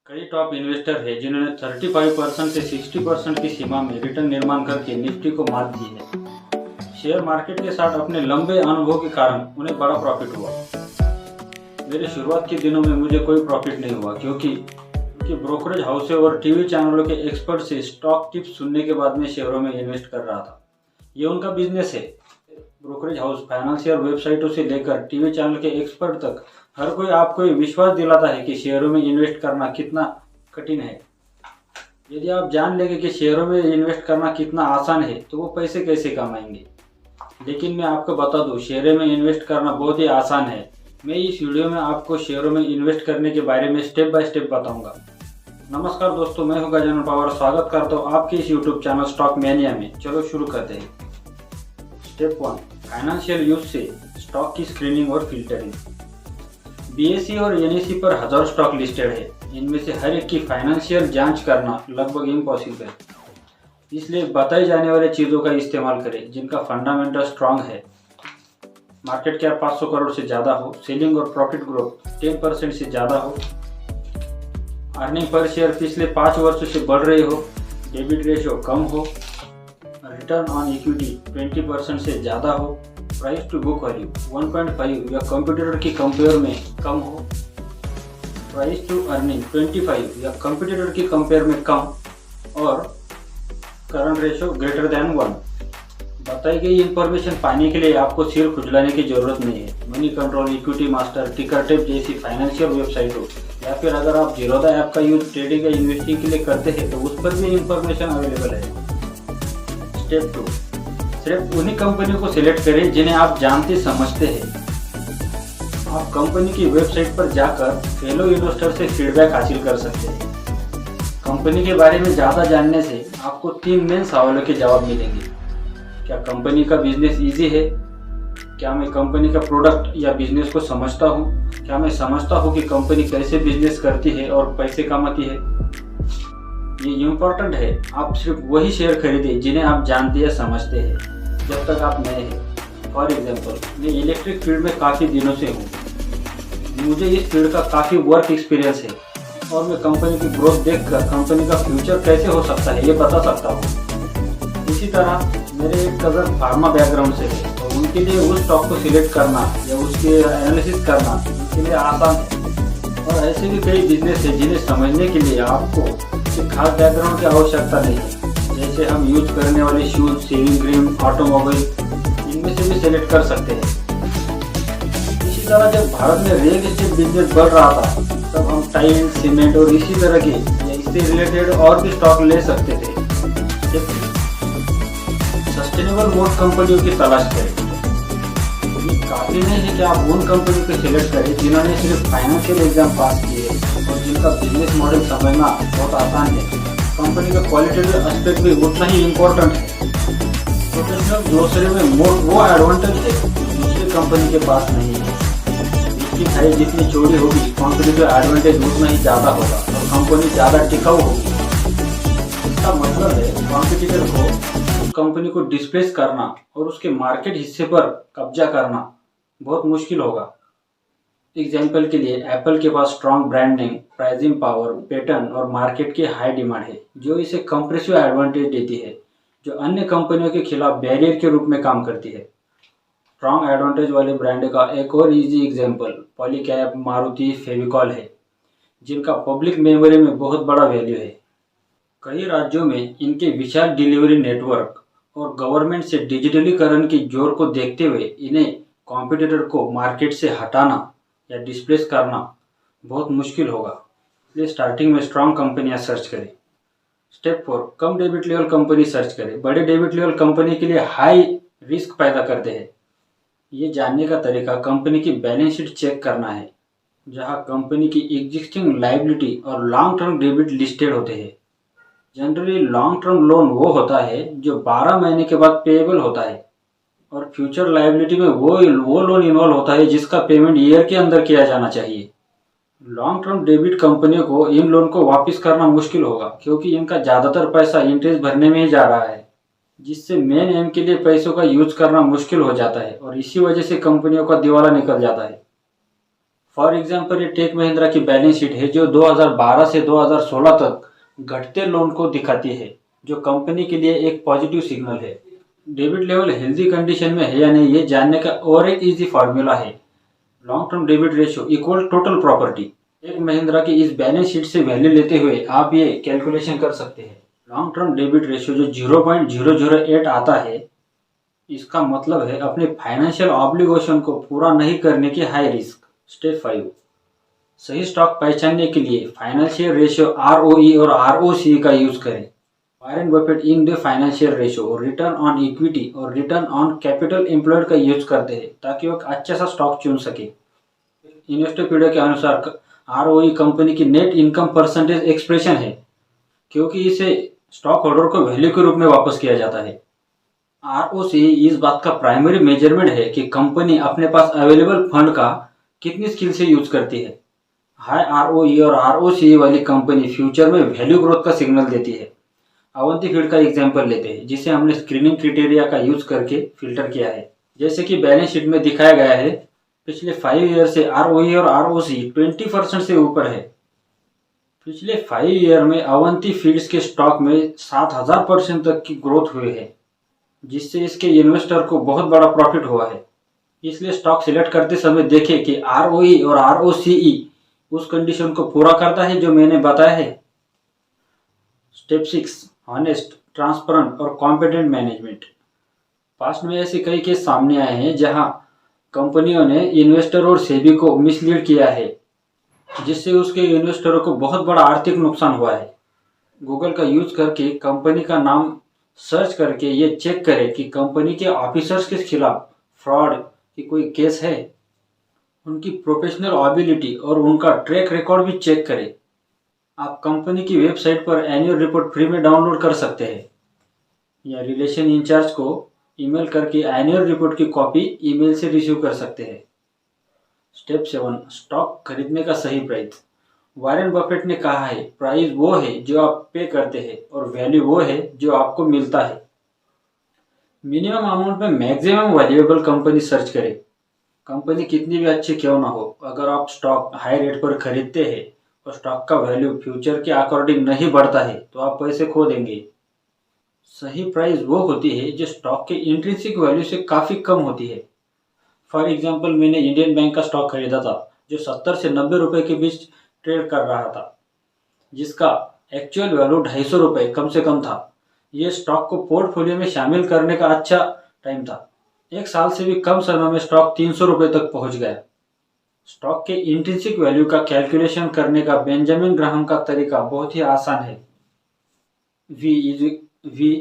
कई top investor हैं जिन्होंने 35% से 60% की सीमा में रिटर्न निर्माण करके निफ्टी को मात दी है। शेयर मार्केट के साथ अपने लंबे अनुभव के कारण उन्हें बड़ा प्रॉफिट हुआ। मेरे शुरुआत के दिनों में मुझे कोई प्रॉफिट नहीं हुआ क्योंकि ब्रोकरेज हाउस और टीवी चैनलों के एक्सपर्ट से स्टॉक टिप्स सुनने के बाद मैं शेयरों में इन्वेस्ट कर रहा था। ये उनका बिजनेस है। ब्रोकरेज हाउस, फाइनेंशियल वेबसाइटों से लेकर टीवी चैनल के एक्सपर्ट तक हर कोई आपको ये विश्वास दिलाता है कि शेयरों में इन्वेस्ट करना कितना कठिन है। यदि आप जान लेंगे कि शेयरों में इन्वेस्ट करना कितना आसान है तो वो पैसे कैसे कमाएंगे। लेकिन मैं आपको बता दूं, शेयरों में इन्वेस्ट करना बहुत ही आसान है। मैं इस वीडियो में आपको शेयरों में इन्वेस्ट करने के बारे में स्टेप बाय स्टेप बताऊंगा। नमस्कार दोस्तों, मैं हूं गजानन पवार। स्वागत करता हूं आपके इस यूट्यूब चैनल स्टॉक मैनिया में। चलो शुरू करते हैं। स्टेप 1, फाइनेंशियल यूज से स्टॉक की स्क्रीनिंग और फिल्टरिंग। बीएसई और एनएसई पर हजारों स्टॉक लिस्टेड है। इनमें से हर एक की फाइनेंशियल जांच करना लगभग इम्पॉसिबल है। इसलिए बताई जाने वाली चीज़ों का इस्तेमाल करें जिनका फंडामेंटल स्ट्रांग है। मार्केट कैप 500 करोड़ से ज़्यादा हो, सेलिंग और प्रॉफिट ग्रोथ 10% से ज़्यादा हो, अर्निंग पर शेयर पिछले 5 वर्षों से बढ़ रही हो, डेबिट रेशियो कम हो, रिटर्न ऑन इक्विटी 20% से ज़्यादा हो, प्राइस टू बुक वैल्यू 1.5 या कंप्यूटर की कंपेयर में कम हो, प्राइस टू अर्निंग 25 या कंप्यूटर की कंपेयर में कम, और करंट रेशियो ग्रेटर देन 1। बताई गई इंफॉर्मेशन पाने के लिए आपको सिर खुजलाने की जरूरत नहीं है। मनी कंट्रोल, इक्विटी मास्टर, टिकरटेप जैसी फाइनेंशियल वेबसाइट हो, या फिर अगर आप जीरोधा ऐप का यूज ट्रेडिंग या इन्वेस्टिंग के लिए करते हैं तो उस पर भी इंफॉर्मेशन अवेलेबल है। स्टेप 2, सिर्फ उन्हीं कंपनियों को सिलेक्ट करें जिन्हें आप जानते समझते हैं। आप कंपनी की वेबसाइट पर जाकर फेलो इन्वेस्टर से फीडबैक हासिल कर सकते हैं। कंपनी के बारे में ज़्यादा जानने से आपको 3 मेन सवालों के जवाब मिलेंगे। क्या कंपनी का बिजनेस ईजी है? क्या मैं कंपनी का प्रोडक्ट या बिजनेस को समझता हूँ? क्या मैं समझता हूँ कि कंपनी कैसे बिजनेस करती है और पैसे कमाती है? ये इम्पोर्टेंट है। आप सिर्फ वही शेयर खरीदें जिन्हें आप जानते या समझते हैं जब तक आप नए हैं। फॉर एग्जाम्पल, मैं इलेक्ट्रिक फील्ड में काफ़ी दिनों से हूँ। मुझे इस फील्ड का काफ़ी वर्क एक्सपीरियंस है और मैं कंपनी की ग्रोथ देखकर कंपनी का फ्यूचर कैसे हो सकता है ये बता सकता हूँ। इसी तरह मेरे एक कज़न फार्मा बैकग्राउंड से है और उनके लिए उस स्टॉक को सिलेक्ट करना या उसके एनालिसिस करना उनके लिए आसान है। और ऐसे भी कई बिजनेस है जिन्हें समझने के लिए आपको किसी खास बैकग्राउंड की आवश्यकता नहीं है। जैसे हम यूज करने वाले शूज, सेविंग क्रीम, ऑटोमोबाइल, इनमें से भी सिलेक्ट कर सकते हैं। इसी तरह जब भारत में रियल एस्टेट बिजनेस बढ़ रहा था तब हम टाइल, सीमेंट और इसी तरह के या इससे रिलेटेड और भी स्टॉक ले सकते थे। सस्टेनेबल मोड कंपनियों की तलाश करें। ये काफ़ी नहीं है कि आप उन कंपनियों को सिलेक्ट करें जिन्होंने सिर्फ फाइनेंशियल एग्जाम पास किए और जिनका बिजनेस मॉडल समझना बहुत आसान है। कंपनी का क्वालिटेटिव एस्पेक्ट भी उतना ही इम्पोर्टेंट है। प्रोफेशनल ग्रोसरी में वो एडवांटेज है जो दूसरी कंपनी के पास नहीं है। इसकी खाई जितनी चौड़ी होगी, कॉम्पिटिटिव एडवांटेज उतना ही ज़्यादा होगा और कंपनी ज़्यादा टिकाऊ होगी। इसका मतलब है कॉम्पिटिटर को उस कंपनी को डिस्प्लेस करना और उसके मार्केट हिस्से पर कब्जा करना बहुत मुश्किल होगा। एग्जाम्पल के लिए एप्पल के पास strong brand name, pricing power, pattern और मार्केट की हाई डिमांड है जो इसे कंप्रेसिव एडवांटेज देती है, जो अन्य कंपनियों के खिलाफ बैरियर के रूप में काम करती है। स्ट्रॉन्ग एडवांटेज वाले ब्रांड का एक और इजी एग्जाम्पल पॉलीकैब, मारुति, फेविकॉल है, जिनका पब्लिक मेमोरी में बहुत बड़ा वैल्यू है। कई राज्यों में इनके विशाल डिलीवरी नेटवर्क और गवर्नमेंट से डिजिटलीकरण की जोर को देखते हुए इन्हें कॉम्पिटिटर को मार्केट से हटाना या डिस्प्लेस करना बहुत मुश्किल होगा। इसलिए स्टार्टिंग में स्ट्रॉन्ग कंपनियां सर्च करें। स्टेप 4, कम डेबिट लेवल कंपनी सर्च करें। बड़े डेबिट लेवल कंपनी के लिए हाई रिस्क पैदा करते हैं। ये जानने का तरीका कंपनी की बैलेंस शीट चेक करना है, जहाँ कंपनी की एग्जिस्टिंग लाइबिलिटी और लॉन्ग टर्म डेबिट लिस्टेड होते हैं। जनरली लॉन्ग टर्म लोन वो होता है जो 12 महीने के बाद पेएबल होता है और फ्यूचर लायबिलिटी में वो लोन इन्वॉल्व होता है जिसका पेमेंट ईयर के अंदर किया जाना चाहिए। लॉन्ग टर्म डेबिट कंपनियों को इन लोन को वापस करना मुश्किल होगा क्योंकि इनका ज़्यादातर पैसा इंटरेस्ट भरने में ही जा रहा है, जिससे मेन एम के लिए पैसों का यूज करना मुश्किल हो जाता है और इसी वजह से कंपनियों का दिवाला निकल जाता है। फॉर एग्जांपल ये टेक महिंद्रा की बैलेंस शीट है जो 2012 से 2016 तक घटते लोन को दिखाती है, जो कंपनी के लिए एक पॉजिटिव सिग्नल है। डेबिट लेवल हेल्दी कंडीशन में है या नहीं ये जानने का और एक इजी फार्मूला है, long term debit ratio equal total property. एक महिंद्रा की इस बैलेंस शीट से वैल्यू लेते हुए आप ये कैलकुलेशन कर सकते हैं। लॉन्ग टर्म डेबिट रेशियो जो 0.008 आता है, इसका मतलब है अपने फाइनेंशियल ऑब्लिगेशन को पूरा नहीं करने की हाई रिस्क। स्टेप 5, सही स्टॉक पहचानने के लिए फाइनेंशियल रेशियो ROE और ROCE का यूज करें। Warren Buffett and financial ratio, return on equity और रिटर्न ऑन कैपिटल एम्प्लॉयड का यूज करते हैं ताकि वो एक अच्छा सा स्टॉक चुन सके। इन्वेस्टोपीडिया के अनुसार ROE कंपनी की नेट इनकम परसेंटेज एक्सप्रेशन है, क्योंकि इसे स्टॉक होल्डर को वैल्यू के रूप में वापस किया जाता है। ROCE इस बात का प्राइमरी मेजरमेंट है कि कंपनी अपने पास अवेलेबल फंड का कितनी स्किल से यूज करती है। हाई ROE और ROCE वाली कंपनी फ्यूचर में वैल्यू ग्रोथ का सिग्नल देती है। अवंती फीड का एग्जाम्पल लेते हैं, जिसे हमने स्क्रीनिंग क्राइटेरिया का यूज करके फिल्टर किया है। जैसे कि बैलेंस शीट में दिखाया गया है, पिछले 5 ईयर से ROE और ROCE 20% से ऊपर है। पिछले 5 ईयर में अवंती फीड्स के स्टॉक में 7000% तक की ग्रोथ हुई है, जिससे इसके इन्वेस्टर को बहुत बड़ा प्रॉफिट हुआ है। इसलिए स्टॉक सिलेक्ट करते समय देखें कि ROE और ROCE उस कंडीशन को पूरा करता है जो मैंने बताया है। स्टेप 6, ऑनेस्ट, ट्रांसपेरेंट और कॉम्पिटेंट मैनेजमेंट। पास्ट में ऐसे कई केस सामने आए हैं जहां कंपनियों ने इन्वेस्टर और सेबी को मिसलीड किया है, जिससे उसके इन्वेस्टरों को बहुत बड़ा आर्थिक नुकसान हुआ है। गूगल का यूज करके कंपनी का नाम सर्च करके ये चेक करें कि कंपनी के ऑफिसर्स के खिलाफ फ्रॉड की कोई केस है। उनकी प्रोफेशनल एबिलिटी और उनका ट्रैक रिकॉर्ड भी चेक करें। आप कंपनी की वेबसाइट पर एनुअल रिपोर्ट फ्री में डाउनलोड कर सकते हैं, या रिलेशन इंचार्ज को ईमेल करके एनुअल रिपोर्ट की कॉपी ईमेल से रिसीव कर सकते हैं। स्टेप 7, स्टॉक खरीदने का सही प्राइस। वॉरेन बफेट ने कहा है, प्राइस वो है जो आप पे करते हैं और वैल्यू वो है जो आपको मिलता है। मिनिमम अमाउंट में मैक्सिमम वैल्यूएबल कंपनी सर्च करें। कंपनी कितनी भी अच्छी क्यों ना हो, अगर आप स्टॉक हाई रेट पर खरीदते हैं और स्टॉक का वैल्यू फ्यूचर के अकॉर्डिंग नहीं बढ़ता है तो आप पैसे खो देंगे। सही प्राइस वो होती है जो स्टॉक के इंट्रिंसिक वैल्यू से काफ़ी कम होती है। फॉर एग्जांपल, मैंने इंडियन बैंक का स्टॉक खरीदा था जो 70 से 90 रुपए के बीच ट्रेड कर रहा था, जिसका एक्चुअल वैल्यू 250 रुपये कम से कम था। ये स्टॉक को पोर्टफोलियो में शामिल करने का अच्छा टाइम था। 1 साल से भी कम समय में स्टॉक 300 रुपये तक पहुंच गया। स्टॉक के इंट्रिंसिक वैल्यू का कैलकुलेशन करने का बेंजामिन ग्राहम का तरीका बहुत ही आसान है। V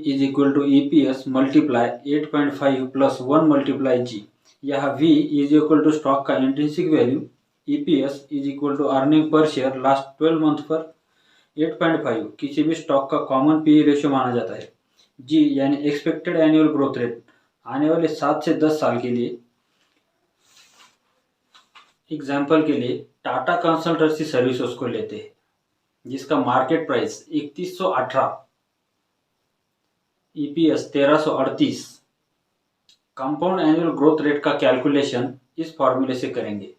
is equal to EPS multiply 8.5 plus 1 multiply G। यह V is equal to stock का intrinsic value, EPS is equal to earning per share last 12 month पर 8.5 किसी भी स्टॉक का कॉमन PE रेशियो माना जाता है। G यानी एक्सपेक्टेड एनुअल ग्रोथ रेट आने वाले 7 से 10 साल के लिए। एग्जाम्पल के लिए टाटा कंसल्टेंसी सर्विसेज को लेते हैं, जिसका market price 3118, EPS 1338। Compound annual growth rate का कैलकुलेशन इस फॉर्मूले से करेंगे।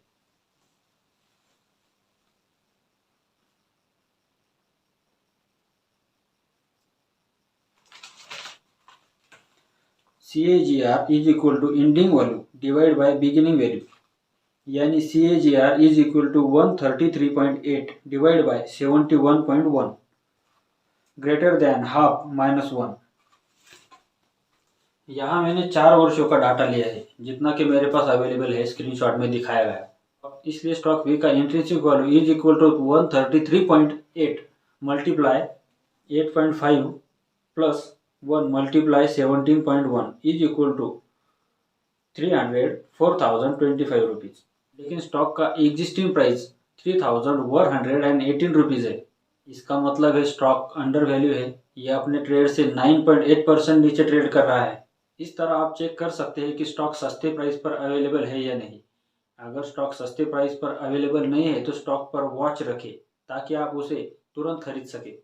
CAGR is equal to ending value divide by beginning value, यानी CAGR is equal to 133.8 divide by 71.1 greater than half minus 1। यहाँ मैंने 4 वर्षों का डाटा लिया है, जितना कि मेरे पास अवेलेबल है स्क्रीनशॉट में दिखाया गया। इसलिए स्टॉक वी का intrinsic value is equal to 133.8 multiply 8.5 plus 1 multiply 17.1 is equal to 304,025 rupees. लेकिन स्टॉक का एग्जिस्टिंग प्राइस 3,118 रुपीज़ है। इसका मतलब है स्टॉक अंडर वैल्यू है, यह अपने ट्रेड से 9.8% नीचे ट्रेड कर रहा है। इस तरह आप चेक कर सकते हैं कि स्टॉक सस्ते प्राइस पर अवेलेबल है या नहीं। अगर स्टॉक सस्ते प्राइस पर अवेलेबल नहीं है तो स्टॉक पर वॉच रखें ताकि आप उसे तुरंत खरीद सकें।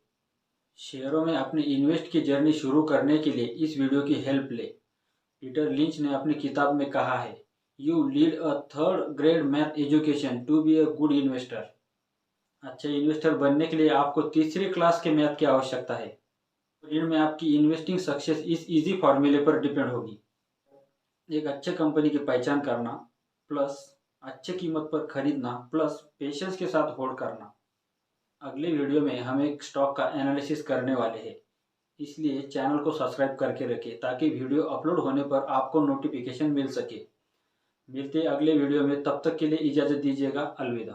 शेयरों में अपनी इन्वेस्ट की जर्नी शुरू करने के लिए इस वीडियो की हेल्प लें। पीटर लिंच ने अपनी किताब में कहा है, you lead a third grade math education to be a good investor. अच्छे इन्वेस्टर बनने के लिए आपको तीसरी क्लास के मैथ की आवश्यकता है। इनमें आपकी इन्वेस्टिंग सक्सेस इस इजी फॉर्मूले पर डिपेंड होगी। एक अच्छे कंपनी की पहचान करना प्लस अच्छे कीमत पर खरीदना प्लस पेशेंस के साथ होल्ड करना। अगले वीडियो में हम एक स्टॉक का एनालिसिस करने वाले हैं, इसलिए चैनल को सब्सक्राइब करके रखें ताकि वीडियो अपलोड होने पर आपको नोटिफिकेशन मिल सके। मिलते हैं अगले वीडियो में, तब तक के लिए इजाज़त दीजिएगा। अलविदा।